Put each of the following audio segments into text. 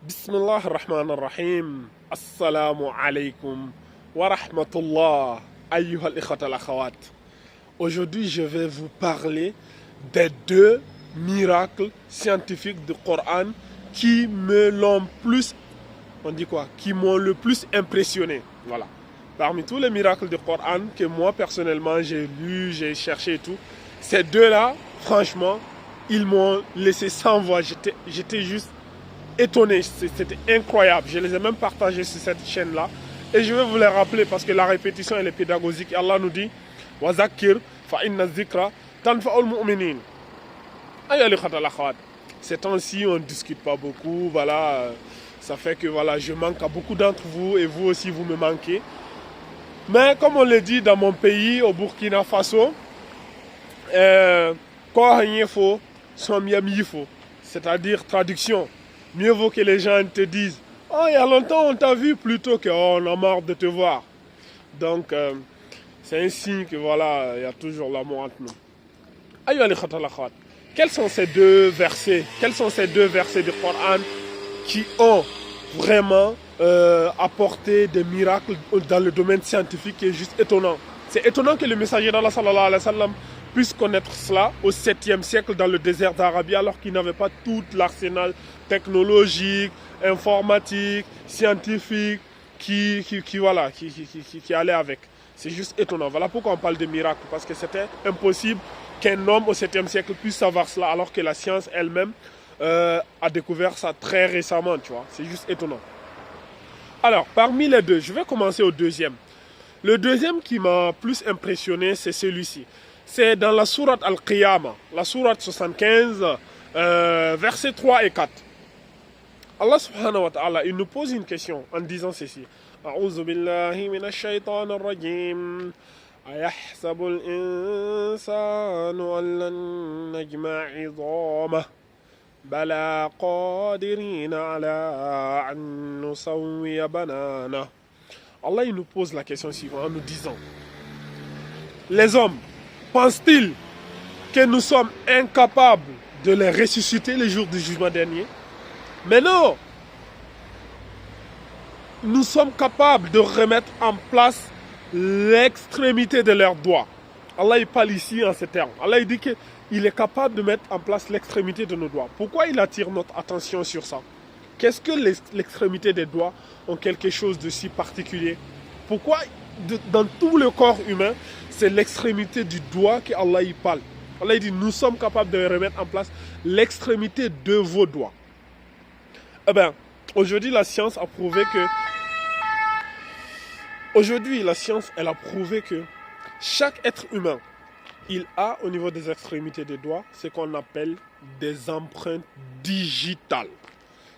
Bismillah ar-Rahman ar-Rahim. Assalamu alaikum wa rahmatullah. Ayyuha al-ikhwat al-akhawat. Aujourd'hui, je vais vous parler des deux miracles scientifiques du Coran qui me l'ont plus, on dit quoi, qui m'ont le plus impressionné. Voilà. Parmi tous les miracles du Coran que moi personnellement j'ai lu, j'ai cherché et tout, ces deux-là, franchement, ils m'ont laissé sans voix. J'étais juste étonné, c'était incroyable. Je les ai même partagés sur cette chaîne-là. Et je vais vous les rappeler parce que la répétition elle est pédagogique. Allah nous dit Wazakir fa inna zikra tanfa'ul mu'minin. Ces temps-ci, on ne discute pas beaucoup. Voilà, ça fait que voilà, je manque à beaucoup d'entre vous et vous aussi, vous me manquez. Mais comme on le dit dans mon pays, au Burkina Faso, c'est-à-dire traduction. Mieux vaut que les gens te disent « Oh, il y a longtemps on t'a vu » plutôt que « Oh, on a marre de te voir ». Donc, c'est un signe que voilà, il y a toujours l'amour entre nous. Aïe, quels sont ces deux versets? Quels sont ces deux versets du Coran qui ont vraiment apporté des miracles dans le domaine scientifique qui est juste étonnant? C'est étonnant que le messager d'Allah sallallahu alayhi wa sallam puisse connaître cela au 7e siècle dans le désert d'Arabie alors qu'il n'avait pas tout l'arsenal technologique, informatique, scientifique qui allait avec. C'est juste étonnant. Voilà pourquoi on parle de miracle, parce que c'était impossible qu'un homme au 7e siècle puisse savoir cela alors que la science elle-même a découvert ça très récemment, tu vois. C'est juste étonnant. Alors, parmi les deux, je vais commencer au deuxième. Le deuxième qui m'a plus impressionné, c'est celui-ci. C'est dans la sourate Al-Qiyamah, la sourate 75, versets 3 et 4. Allah subhanahu wa ta'ala, il nous pose une question en disant ceci. A'udhu billahi minash shaitanir rajim. Ayahsabu al-insanu an lan najma'a 'idhamah. Bala qadirina ala an nusawwiya banana. Allah il nous pose la question suivante en nous disant: les hommes pensent-ils que nous sommes incapables de les ressusciter le jour du jugement dernier? Mais non! Nous sommes capables de remettre en place l'extrémité de leurs doigts. Allah il parle ici en ces termes. Allah il dit qu'il est capable de mettre en place l'extrémité de nos doigts. Pourquoi il attire notre attention sur ça? Qu'est-ce que l'extrémité des doigts ont quelque chose de si particulier? Pourquoi dans tout le corps humain, c'est l'extrémité du doigt que Allah y parle? Allah il dit nous sommes capables de remettre en place l'extrémité de vos doigts. Eh bien, aujourd'hui la science a prouvé que elle a prouvé que chaque être humain, il a au niveau des extrémités des doigts ce qu'on appelle des empreintes digitales.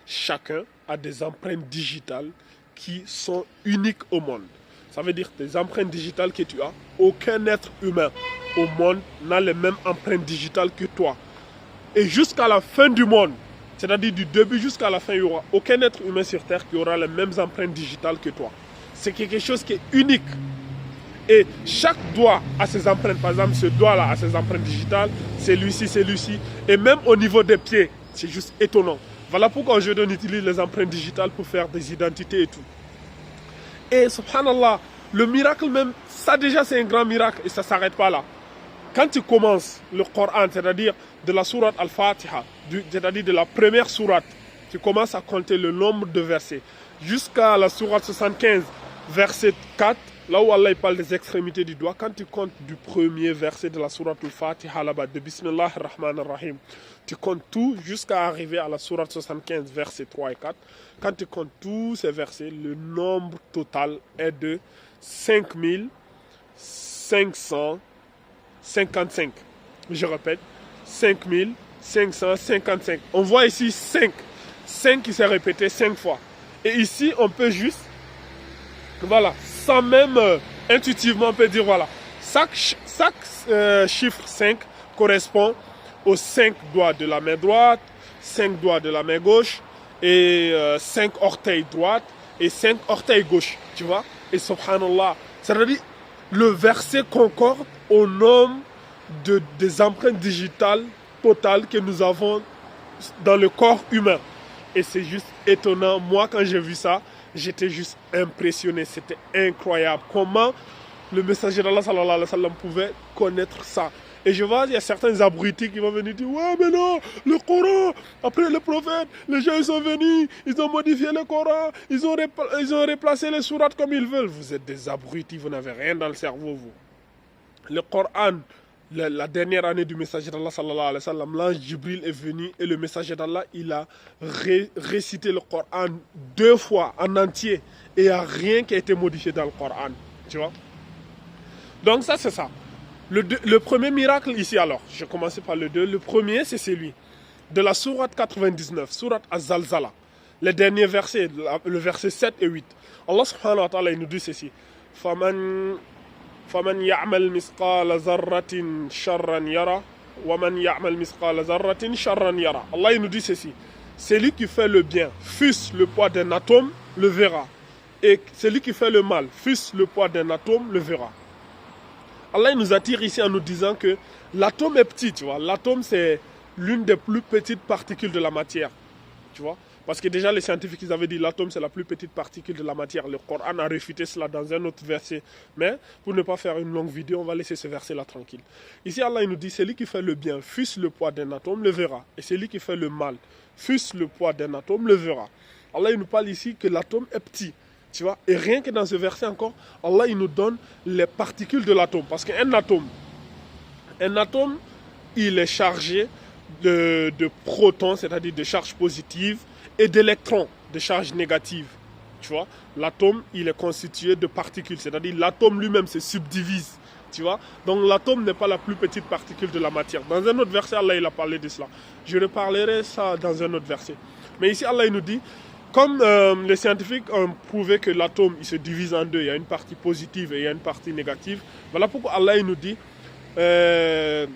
Chacun a des empreintes digitales qui sont uniques au monde. Ça veut dire des empreintes digitales que tu as. Aucun être humain au monde n'a les mêmes empreintes digitales que toi. Et jusqu'à la fin du monde, c'est-à-dire du début jusqu'à la fin, il n'y aura aucun être humain sur Terre qui aura les mêmes empreintes digitales que toi. C'est quelque chose qui est unique. Et chaque doigt a ses empreintes. Par exemple, ce doigt-là a ses empreintes digitales. Celui-ci. Et même au niveau des pieds, c'est juste étonnant. Voilà pourquoi aujourd'hui on utilise les empreintes digitales pour faire des identités et tout. Et subhanallah, le miracle même, ça déjà c'est un grand miracle et ça ne s'arrête pas là. Quand tu commences le Coran, c'est-à-dire de la sourate Al-Fatiha, c'est-à-dire de la première sourate, tu commences à compter le nombre de versets jusqu'à la sourate 75, verset 4, là où Allah parle des extrémités du doigt. Quand tu comptes du premier verset de la sourate Al-Fatiha là-bas, de Bismillah ar-Rahman ar-Rahim, tu comptes tout jusqu'à arriver à la sourate 75, versets 3 et 4. Quand tu comptes tous ces versets, le nombre total est de 5555. Je répète, 5555. On voit ici 5. 5 qui s'est répété 5 fois. Et ici, on peut juste, voilà, sans même intuitivement, on peut dire, voilà, chaque chiffre 5 correspond aux 5 doigts de la main droite, 5 doigts de la main gauche, et 5 orteils droites, et 5 orteils gauche, tu vois. Et subhanallah, c'est-à-dire, le verset concorde au nombre des empreintes digitales totales que nous avons dans le corps humain. Et c'est juste étonnant. Moi, quand j'ai vu ça, j'étais juste impressionné. C'était incroyable. Comment le messager d'Allah sallallahu alayhi wa sallam pouvait connaître ça. Et je vois, il y a certains abrutis qui vont venir dire, ouais, mais non, le Coran, après le prophète, les gens ils sont venus, ils ont modifié le Coran, ils ont replacé les sourates comme ils veulent. Vous êtes des abrutis, vous n'avez rien dans le cerveau, vous. Le Coran, la dernière année du messager d'Allah sallallahu alayhi wa sallam, l'ange Jibril est venu et le messager d'Allah, il a récité le Coran 2 fois en entier. Et il n'y a rien qui a été modifié dans le Coran, tu vois. Donc ça, c'est ça. Le premier miracle ici alors, je vais commencer par le 2. Le premier, c'est celui de la sourate 99, sourate Az-Zalzala. Les derniers versets, le verset 7 et 8. Allah subhanahu wa ta'ala, il nous dit ceci. فَمَنْ يَعْمَلْ مِثْقَالَ ذَرَّةٍ شَرًّا يَرَى وَمَنْ يَعْمَلْ مِثْقَالَ ذَرَّةٍ شَرًّا يَرَى. Allah, il nous dit ceci. Celui qui fait le bien, fût-ce le poids d'un atome, le verra. Et celui qui fait le mal, fût-ce le poids d'un atome, le verra. Allah nous attire ici en nous disant que l'atome est petit, tu vois. L'atome, c'est l'une des plus petites particules de la matière, tu vois. Parce que déjà, les scientifiques, ils avaient dit l'atome, c'est la plus petite particule de la matière. Le Coran a réfuté cela dans un autre verset. Mais pour ne pas faire une longue vidéo, on va laisser ce verset-là tranquille. Ici, Allah il nous dit, celui qui fait le bien, fût-ce le poids d'un atome, le verra. Et celui qui fait le mal, fût-ce le poids d'un atome, le verra. Allah il nous parle ici que l'atome est petit. Tu vois, et rien que dans ce verset encore, Allah il nous donne les particules de l'atome. Parce qu'un atome, il est chargé de protons, c'est-à-dire de charges positives, et d'électrons, de charges négatives. Tu vois, l'atome, il est constitué de particules, c'est-à-dire l'atome lui-même se subdivise. Tu vois, donc l'atome n'est pas la plus petite particule de la matière. Dans un autre verset, Allah il a parlé de cela. Je reparlerai ça dans un autre verset. Mais ici, Allah il nous dit, comme les scientifiques ont prouvé que l'atome il se divise en deux, il y a une partie positive et il y a une partie négative, voilà pourquoi Allah il nous dit فَمَنْ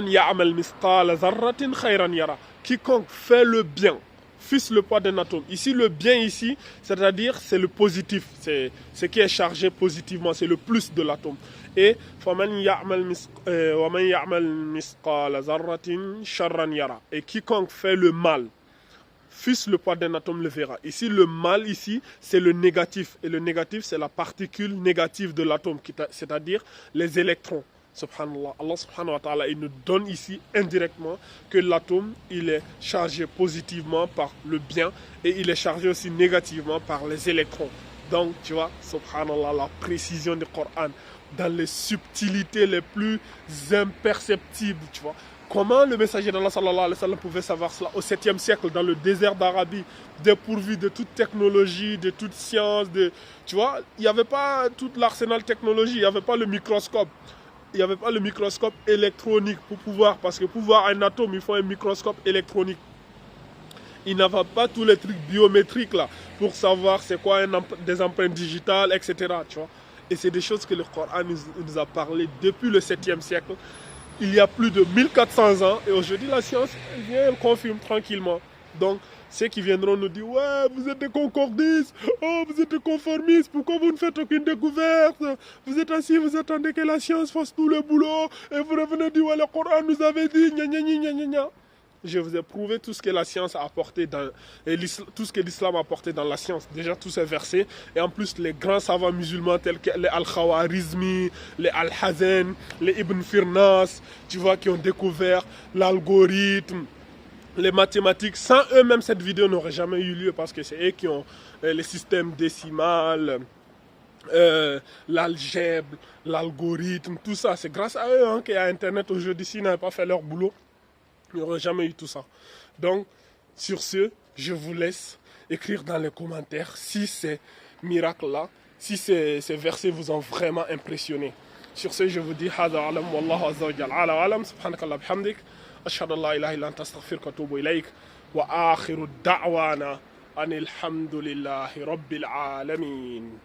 يَعْمَلْ مِثْقَالَ ذَرَّةٍ خَيْرًا يَرَى. Quiconque fait le bien, fût-ce le poids d'un atome. Ici, le bien ici, c'est-à-dire c'est le positif, c'est ce qui est chargé positivement, c'est le plus de l'atome. Et فَمَنْ يَعْمَلْ مِثْقَالَ ذَرَّةٍ شَرًّا يَرَى. Et quiconque fait le mal, fût-ce le poids d'un atome, le verra. Ici, le mal, ici, c'est le négatif. Et le négatif, c'est la particule négative de l'atome, c'est-à-dire les électrons. Subhanallah. Allah subhanahu wa ta'ala, il nous donne ici indirectement que l'atome, il est chargé positivement par le bien et il est chargé aussi négativement par les électrons. Donc, tu vois, subhanallah, la précision du Coran dans les subtilités les plus imperceptibles, tu vois. Comment le messager d'Allah sallallahu alayhi wa sallam pouvait savoir cela au 7e siècle dans le désert d'Arabie, dépourvu de toute technologie, de toute science, tu vois, il n'y avait pas tout l'arsenal technologique, il n'y avait pas le microscope. Il n'y avait pas le microscope électronique pour pouvoir, parce que pour voir un atome, il faut un microscope électronique. Il n'avait pas tous les trucs biométriques là, pour savoir c'est quoi des empreintes digitales, etc. Tu vois. Et c'est des choses que le Coran nous a parlé depuis le 7e siècle. Il y a plus de 1400 ans, et aujourd'hui la science vient, elle confirme tranquillement. Donc, ceux qui viendront nous dire, ouais, vous êtes des concordistes, oh, vous êtes des conformistes, pourquoi vous ne faites aucune découverte? Vous êtes assis, vous attendez que la science fasse tout le boulot, et vous revenez dire, ouais, le Coran nous avait dit, gna gna gna gna gna. Je vous ai prouvé tout ce que la science a apporté, et tout ce que l'islam a apporté dans la science. Déjà, tous ces versets, et en plus, les grands savants musulmans tels que les Al-Khawarizmi, les Al-Hazen, les Ibn Firnas, tu vois, qui ont découvert l'algorithme, les mathématiques. Sans eux, même cette vidéo n'aurait jamais eu lieu parce que c'est eux qui ont les systèmes décimales, l'algèbre, l'algorithme, tout ça. C'est grâce à eux qu'il y a Internet aujourd'hui. S'ils n'avaient pas fait leur boulot, il n'y aurait jamais eu tout ça. Donc, sur ce, je vous laisse écrire dans les commentaires si ces miracles-là, si ces versets vous ont vraiment impressionné. Sur ce, je vous dis, Hada alam, wallahu azza wa jalla, ala alam, subhanakallah bihamdik. أشهد أن لا إله إلا أنت أستغفرك وأتوب إليك وآخر الدعوانا أن الحمد لله رب العالمين.